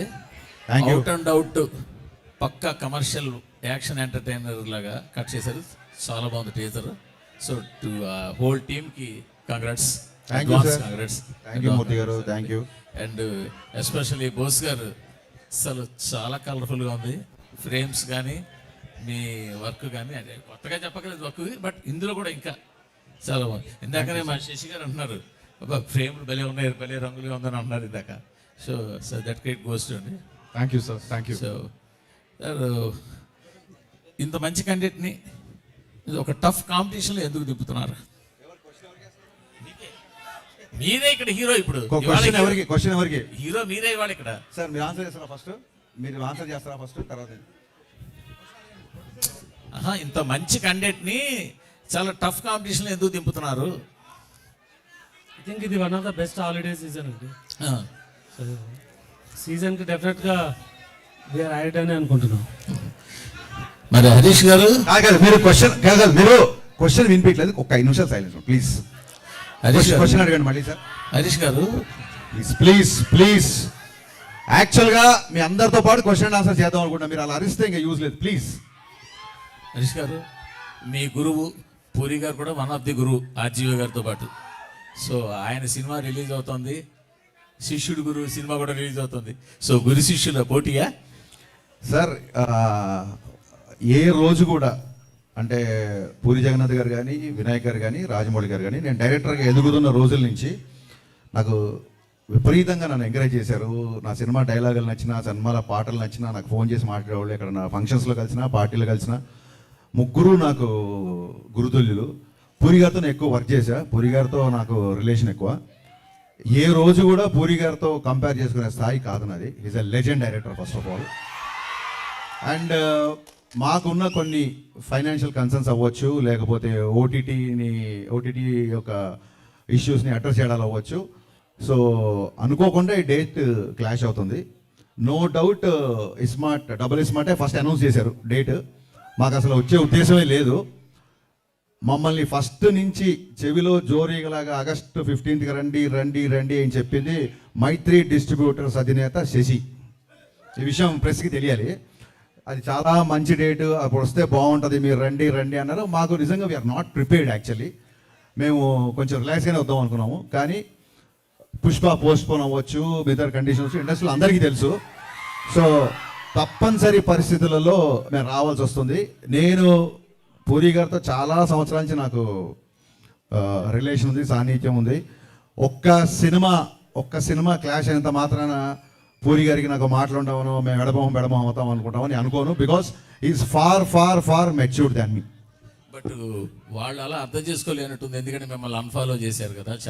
బాగుంది. Out and out పక్కా commercial action entertainer లాగా కట్ చేశారు. చాలా బాగుంది టీజర్. సో టు హోల్ టీమ్కి congrats. Thank you Murthy garu, thank you. And especially Bose garu అసలు చాలా కలర్ఫుల్గా ఉంది. ఫ్రేమ్స్ కానీ మీ వర్క్ కానీ, అంటే కొత్తగా చెప్పగలేదు వర్క్, బట్ ఇందులో కూడా ఇంకా చాలా బాగుంది. ఇందాకనే మా శశి గారు అంటున్నారు ఫ్రేమ్లు భలే ఉన్నాయి, భలే రంగులుగా ఉందని అంటున్నారు ఇందాక. So that credit goes to అండి. Thank you sir, thank you. So ఇంత మంచి కంటెంట్ని ఒక టఫ్ కాంపిటీషన్లో ఎందుకు దింపుతున్నారు? మీరే ఇక్కడ హీరో. ఇప్పుడు క్వశ్చన్ ఎవరికి? హీరో మీరే ఇవాళ ఇక్కడ. సార్ మీరు ఆన్సర్ చేస్తారా ఫస్ట్? మీరు ఆన్సర్ చేస్తారా ఫస్ట్, తర్వాత? ఇంత మంచి కంటెంట్ని చాలా టఫ్ కాంపిటీషన్లో ఎందుకు దింపుతున్నారు? ఐ థింక్ ఇది one of the best holiday season అండి. సీజన్కి డెఫినెట్గా వీఆర్ యాడ్ అని అనుకుంటున్నాం. మరి హరీష్ గారు మీరు క్వశ్చన్ వినిపించలేదు. ఒక 5 నిమిషాలు సైలెన్స్ ప్లీజ్. క్వశ్చన్ అడగండి మళ్ళీ సార్. హరీష్ గారు ప్లీజ్ యాక్చువల్గా మీ అందరితో పాటు క్వశ్చన్ ఆన్సర్ చేద్దాం అనుకుంటా. మీరు అలా అరిస్తే ఇంకా యూజ్ లేదు, ప్లీజ్. హరీష్ గారు మీ గురువు పూరి గారు కూడా వన్ ఆఫ్ ది గురువు ఆర్జీవి గారితో పాటు. సో ఆయన సినిమా రిలీజ్ అవుతుంది, శిష్యుడు గురువు సినిమా కూడా రిలీజ్ అవుతుంది. సో గురు శిష్యుల పోటీయా సార్? ఏ రోజు కూడా అంటే పూరి జగన్నాథ్ గారు కానీ, వినాయక్ గారు కానీ, రాజమౌళి గారు కానీ, నేను డైరెక్టర్గా ఎదుగుతున్న రోజుల నుంచి నాకు విపరీతంగా నన్ను ఎంకరేజ్ చేశారు. నా సినిమా డైలాగులు నచ్చినా, సినిమాల పాటలు నచ్చినా నాకు ఫోన్ చేసి మాట్లాడేవాళ్ళు. ఇక్కడ నా ఫంక్షన్స్లో కలిసినా, పార్టీలో కలిసినా ముగ్గురు నాకు గురుతుల్యులు. పూరి గారితో నేను ఎక్కువ వర్క్ చేశా. పూరి గారితో నాకు రిలేషన్ ఎక్కువ. ఏ రోజు కూడా పూరి గారితో కంపేర్ చేసుకునే స్థాయి కాదు నాది. Is a legend director first of all. And మాకున్న కొన్ని ఫైనాన్షియల్ కన్సర్న్స్ అవ్వచ్చు, లేకపోతే ఓటీటీ యొక్క ఇష్యూస్ని అడ్రస్ చేయడాలు అవ్వచ్చు. సో అనుకోకుండా ఈ డేట్ క్లాష్ అవుతుంది. నో డౌట్ డబుల్ స్మార్టే ఫస్ట్ అనౌన్స్ చేశారు డేట్. మాకు అసలు వచ్చే ఉద్దేశమే లేదు. మమ్మల్ని ఫస్ట్ నుంచి చెవిలో జోరీగలాగా ఆగస్టు 15కి రండి అని చెప్పింది మైత్రి డిస్ట్రిబ్యూటర్స్ అధినేత శశి. ఈ విషయం ప్రెస్కి తెలియాలి. అది చాలా మంచి డేటు, అప్పుడు వస్తే బాగుంటుంది, మీరు రండి అన్నారు. మాకు నిజంగా వీఆర్ నాట్ ప్రిపేర్డ్ యాక్చువల్లీ. మేము కొంచెం రిలాక్స్గానే వద్దాం అనుకున్నాము. కానీ పుష్ప పోస్ట్పోన్ అవ్వచ్చు, మిగతా కండిషన్స్ ఇండస్ట్రీలో అందరికీ తెలుసు. సో తప్పనిసరి పరిస్థితులలో మేము రావాల్సి వస్తుంది. నేను పూరి గారితో చాలా సంవత్సరాల నుంచి నాకు రిలేషన్ ఉంది, సాన్నిహిత్యం ఉంది. ఒక్క సినిమా క్లాష్ అయినంత మాత్రాన పూరి గారికి నాకు మాట్లాడమనో మేము ఎడమం అవుతాం అనుకుంటామని అనుకోను. Because is far matured than me. But వాళ్ళు అలా అర్థం చేసుకోలేనట్టుంది, ఎందుకంటే మిమ్మల్ని అన్ఫాలో చేశారు కదా.